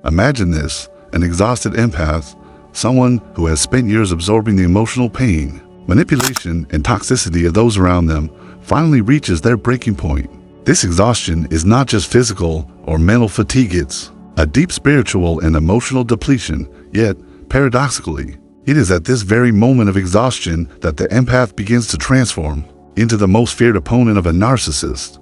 Imagine this, an exhausted empath, someone who has spent years absorbing the emotional pain, manipulation, and toxicity of those around them, finally reaches their breaking point. This exhaustion is not just physical or mental fatigue, it's a deep spiritual and emotional depletion, yet, paradoxically, it is at this very moment of exhaustion that the empath begins to transform into the most feared opponent of a narcissist.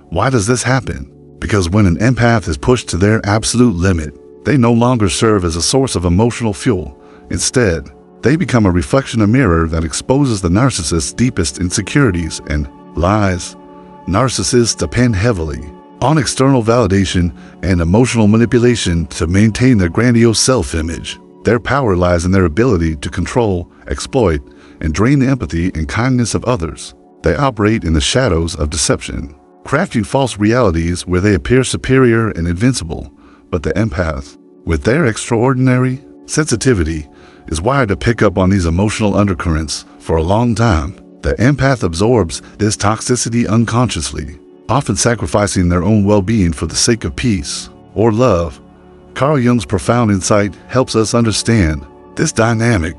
Why does this happen? Because when an empath is pushed to their absolute limit, they no longer serve as a source of emotional fuel. Instead, they become a reflection, a mirror that exposes the narcissist's deepest insecurities and lies. Narcissists depend heavily on external validation and emotional manipulation to maintain their grandiose self-image. Their power lies in their ability to control, exploit, and drain the empathy and kindness of others. They operate in the shadows of deception, crafting false realities where they appear superior and invincible. But the empath, with their extraordinary sensitivity, is wired to pick up on these emotional undercurrents for a long time. The empath absorbs this toxicity unconsciously, often sacrificing their own well-being for the sake of peace or love. Carl Jung's profound insight helps us understand this dynamic.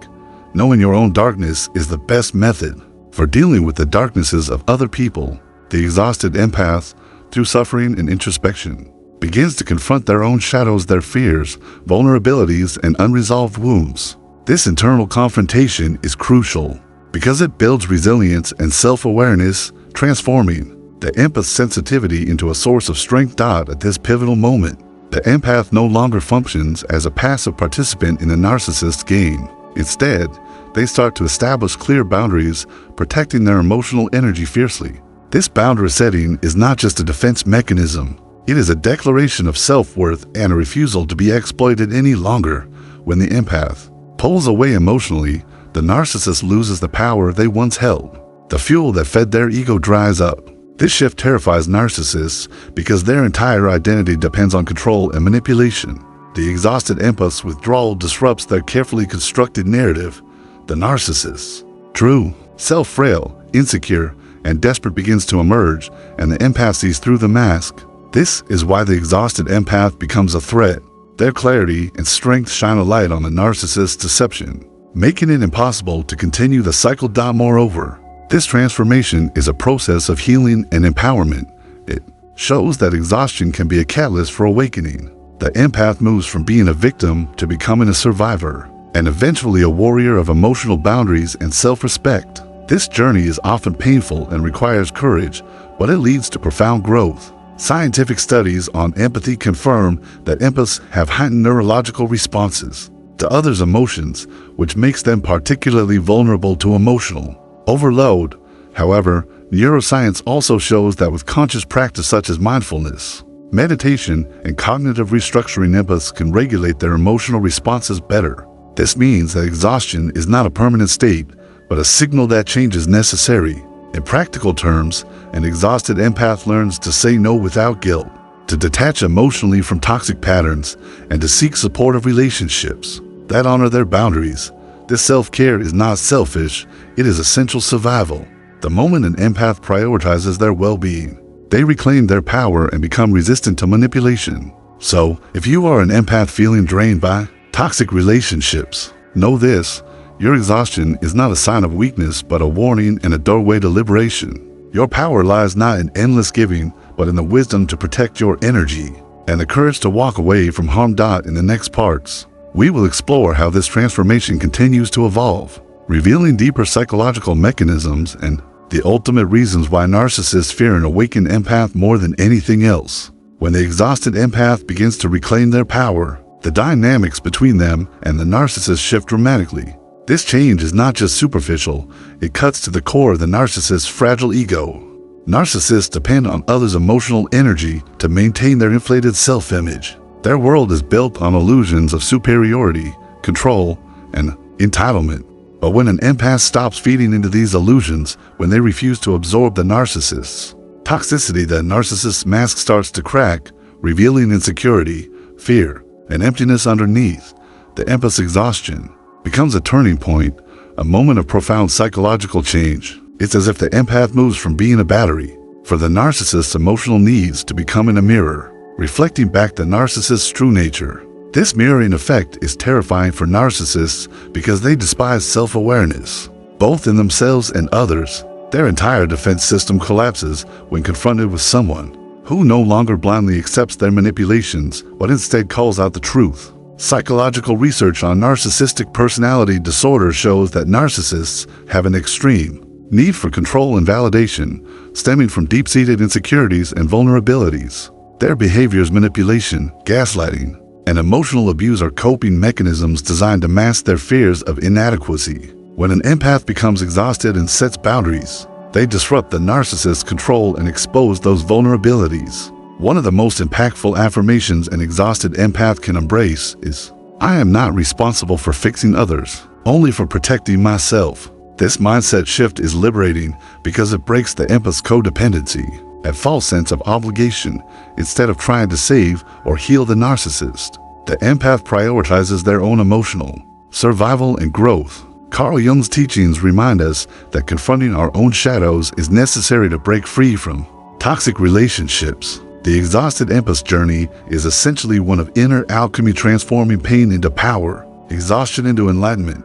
Knowing your own darkness is the best method for dealing with the darknesses of other people. The exhausted empath, through suffering and introspection, begins to confront their own shadows, their fears, vulnerabilities, and unresolved wounds. This internal confrontation is crucial because it builds resilience and self-awareness, transforming the empath's sensitivity into a source of strength. At this pivotal moment, the empath no longer functions as a passive participant in a narcissist's game. Instead, they start to establish clear boundaries, protecting their emotional energy fiercely. This boundary setting is not just a defense mechanism. It is a declaration of self-worth and a refusal to be exploited any longer. When the empath pulls away emotionally, the narcissist loses the power they once held. The fuel that fed their ego dries up. This shift terrifies narcissists because their entire identity depends on control and manipulation. The exhausted empath's withdrawal disrupts their carefully constructed narrative. The narcissist's true self, frail, insecure, and desperate, begins to emerge, and the empath sees through the mask. This is why the exhausted empath becomes a threat. Their clarity and strength shine a light on the narcissist's deception, making it impossible to continue the cycle. Moreover, this transformation is a process of healing and empowerment. It shows that exhaustion can be a catalyst for awakening. The empath moves from being a victim to becoming a survivor, and eventually a warrior of emotional boundaries and self-respect. This journey is often painful and requires courage, but it leads to profound growth. Scientific studies on empathy confirm that empaths have heightened neurological responses to others' emotions, which makes them particularly vulnerable to emotional overload. However, neuroscience also shows that with conscious practice such as mindfulness, meditation, and cognitive restructuring, empaths can regulate their emotional responses better. This means that exhaustion is not a permanent state, but a signal that change is necessary. In practical terms, an exhausted empath learns to say no without guilt, to detach emotionally from toxic patterns, and to seek supportive relationships that honor their boundaries. This self-care is not selfish, it is essential survival. The moment an empath prioritizes their well-being, they reclaim their power and become resistant to manipulation. So, if you are an empath feeling drained by toxic relationships, know this: your exhaustion is not a sign of weakness, but a warning and a doorway to liberation. Your power lies not in endless giving, but in the wisdom to protect your energy and the courage to walk away from harm. In the next parts, we will explore how this transformation continues to evolve, revealing deeper psychological mechanisms and the ultimate reasons why narcissists fear an awakened empath more than anything else. When the exhausted empath begins to reclaim their power, the dynamics between them and the narcissist shift dramatically. This change is not just superficial, it cuts to the core of the narcissist's fragile ego. Narcissists depend on others' emotional energy to maintain their inflated self-image. Their world is built on illusions of superiority, control, and entitlement. But when an empath stops feeding into these illusions, when they refuse to absorb the narcissist's toxicity, the narcissist's mask starts to crack, revealing insecurity, fear, and emptiness underneath. The empath's exhaustion becomes a turning point, a moment of profound psychological change. It's as if the empath moves from being a battery for the narcissist's emotional needs to becoming a mirror, reflecting back the narcissist's true nature. This mirroring effect is terrifying for narcissists because they despise self-awareness, both in themselves and others. Their entire defense system collapses when confronted with someone who no longer blindly accepts their manipulations, but instead calls out the truth. Psychological research on narcissistic personality disorder shows that narcissists have an extreme need for control and validation, stemming from deep-seated insecurities and vulnerabilities. Their behaviors, manipulation, gaslighting, and emotional abuse are coping mechanisms designed to mask their fears of inadequacy. When an empath becomes exhausted and sets boundaries, they disrupt the narcissist's control and expose those vulnerabilities. One of the most impactful affirmations an exhausted empath can embrace is, "I am not responsible for fixing others, only for protecting myself." This mindset shift is liberating because it breaks the empath's codependency, a false sense of obligation, instead of trying to save or heal the narcissist. The empath prioritizes their own emotional survival and growth. Carl Jung's teachings remind us that confronting our own shadows is necessary to break free from toxic relationships. The exhausted empath's journey is essentially one of inner alchemy, transforming pain into power, exhaustion into enlightenment.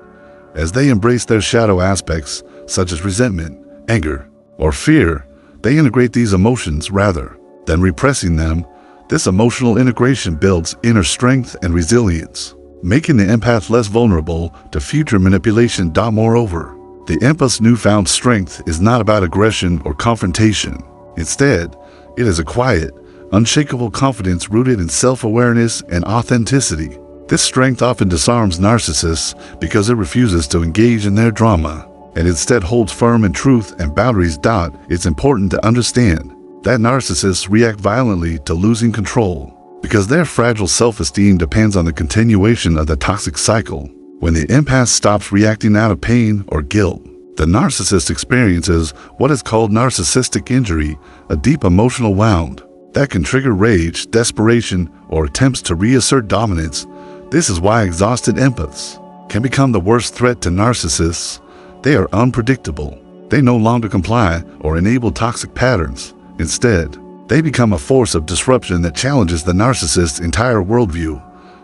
As they embrace their shadow aspects, such as resentment, anger, or fear, they integrate these emotions rather than repressing them. This emotional integration builds inner strength and resilience, making the empath less vulnerable to future manipulation. Moreover, the empath's newfound strength is not about aggression or confrontation. Instead, it is a quiet, unshakable confidence rooted in self-awareness and authenticity. This strength often disarms narcissists because it refuses to engage in their drama and instead holds firm in truth and boundaries. It's important to understand that narcissists react violently to losing control because their fragile self-esteem depends on the continuation of the toxic cycle. When the empath stops reacting out of pain or guilt, the narcissist experiences what is called narcissistic injury, a deep emotional wound that can trigger rage, desperation, or attempts to reassert dominance. This is why exhausted empaths can become the worst threat to narcissists. They are unpredictable. They no longer comply or enable toxic patterns. Instead, they become a force of disruption that challenges the narcissist's entire worldview.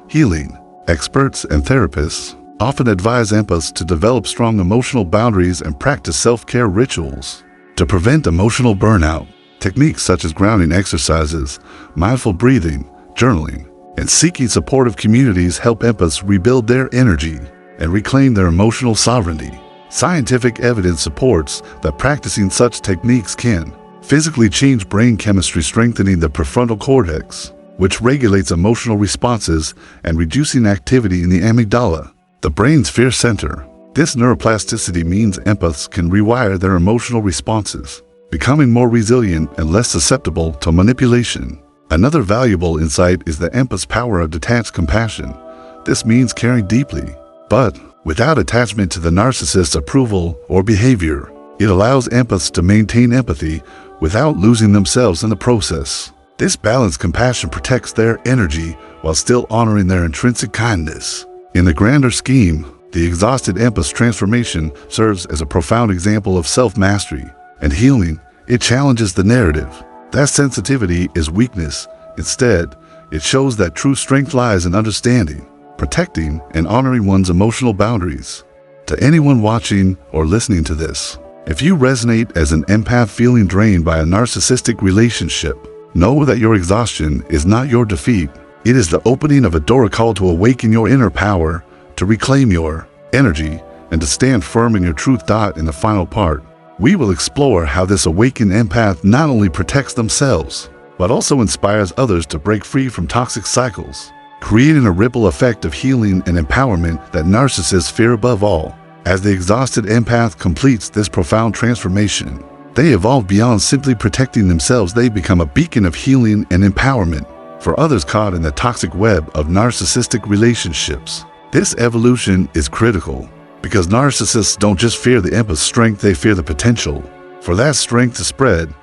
Healing experts and therapists often advise empaths to develop strong emotional boundaries and practice self-care rituals to prevent emotional burnout. Techniques such as grounding exercises, mindful breathing, journaling, and seeking supportive communities help empaths rebuild their energy and reclaim their emotional sovereignty. Scientific evidence supports that practicing such techniques can physically change brain chemistry, strengthening the prefrontal cortex, which regulates emotional responses, and reducing activity in the amygdala, the brain's fear center. This neuroplasticity means empaths can rewire their emotional responses, becoming more resilient and less susceptible to manipulation. Another valuable insight is the empath's power of detached compassion. This means caring deeply, but without attachment to the narcissist's approval or behavior. It allows empaths to maintain empathy without losing themselves in the process. This balanced compassion protects their energy while still honoring their intrinsic kindness. In the grander scheme, the exhausted empath's transformation serves as a profound example of self-mastery and healing. It challenges the narrative that sensitivity is weakness. Instead, it shows that true strength lies in understanding, protecting, and honoring one's emotional boundaries. To anyone watching or listening to this, if you resonate as an empath feeling drained by a narcissistic relationship, know that your exhaustion is not your defeat. It is the opening of a door, a call to awaken your inner power, to reclaim your energy, and to stand firm in your truth. In the final part, we will explore how this awakened empath not only protects themselves, but also inspires others to break free from toxic cycles, creating a ripple effect of healing and empowerment that narcissists fear above all. As the exhausted empath completes this profound transformation, they evolve beyond simply protecting themselves. They become a beacon of healing and empowerment for others caught in the toxic web of narcissistic relationships. This evolution is critical because narcissists don't just fear the empath's strength, they fear the potential for that strength to spread.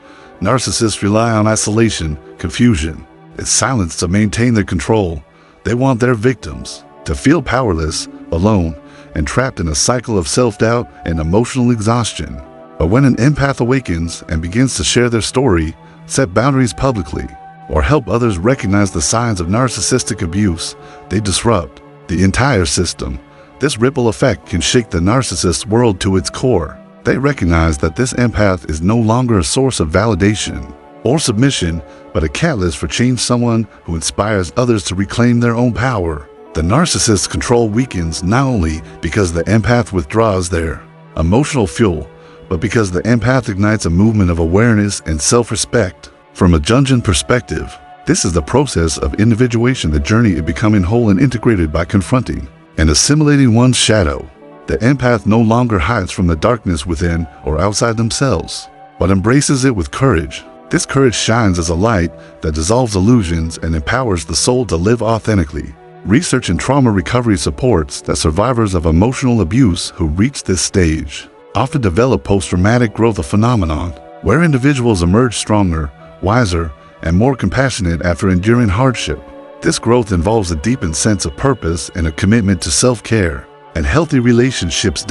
Narcissists rely on isolation, confusion, and silence to maintain their control. They want their victims to feel powerless, alone, and trapped in a cycle of self-doubt and emotional exhaustion. But when an empath awakens and begins to share their story, set boundaries publicly, or help others recognize the signs of narcissistic abuse, they disrupt the entire system. This ripple effect can shake the narcissist's world to its core. They recognize that this empath is no longer a source of validation or submission, but a catalyst for change, someone who inspires others to reclaim their own power. The narcissist's control weakens not only because the empath withdraws their emotional fuel, but because the empath ignites a movement of awareness and self-respect. From a Jungian perspective, this is the process of individuation, the journey of becoming whole and integrated by confronting and assimilating one's shadow. The empath no longer hides from the darkness within or outside themselves, but embraces it with courage. This courage shines as a light that dissolves illusions and empowers the soul to live authentically. Research in trauma recovery supports that survivors of emotional abuse who reach this stage often develop post-traumatic growth, phenomenon where individuals emerge stronger, wiser, and more compassionate after enduring hardship. This growth involves a deepened sense of purpose and a commitment to self-care and healthy relationships.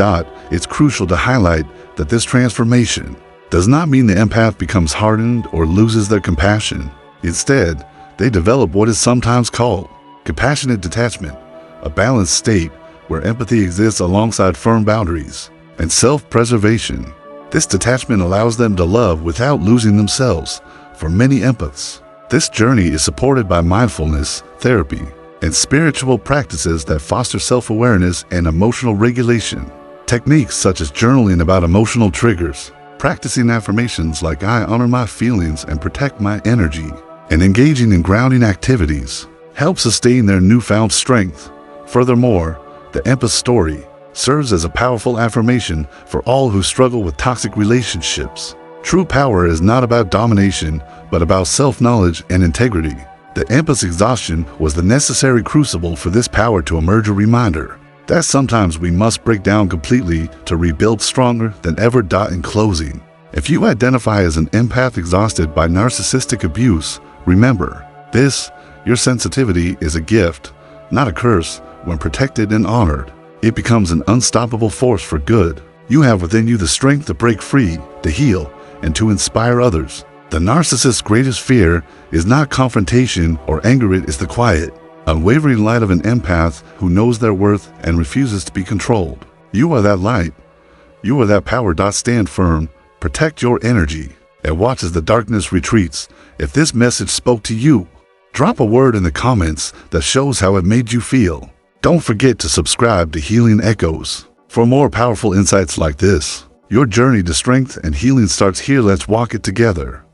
It's crucial to highlight that this transformation does not mean the empath becomes hardened or loses their compassion. Instead, they develop what is sometimes called compassionate detachment, a balanced state where empathy exists alongside firm boundaries and self-preservation. This detachment allows them to love without losing themselves. For many empaths, this journey is supported by mindfulness, therapy, and spiritual practices that foster self-awareness and emotional regulation. Techniques such as journaling about emotional triggers, practicing affirmations like "I honor my feelings and protect my energy," and engaging in grounding activities help sustain their newfound strength. Furthermore, the empath story serves as a powerful affirmation for all who struggle with toxic relationships. True power is not about domination, but about self-knowledge and integrity. The empath's exhaustion was the necessary crucible for this power to emerge, a reminder that sometimes we must break down completely to rebuild stronger than ever. In closing, if you identify as an empath exhausted by narcissistic abuse, remember this: your sensitivity is a gift, not a curse. When protected and honored, it becomes an unstoppable force for good. You have within you the strength to break free, to heal, and to inspire others. The narcissist's greatest fear is not confrontation or anger, it is the quiet, unwavering light of an empath who knows their worth and refuses to be controlled. You are that light. You are that power. Stand firm, protect your energy, and watch as the darkness retreats. If this message spoke to you, drop a word in the comments that shows how it made you feel. Don't forget to subscribe to Healing Echoes for more powerful insights like this. Your journey to strength and healing starts here. Let's walk it together.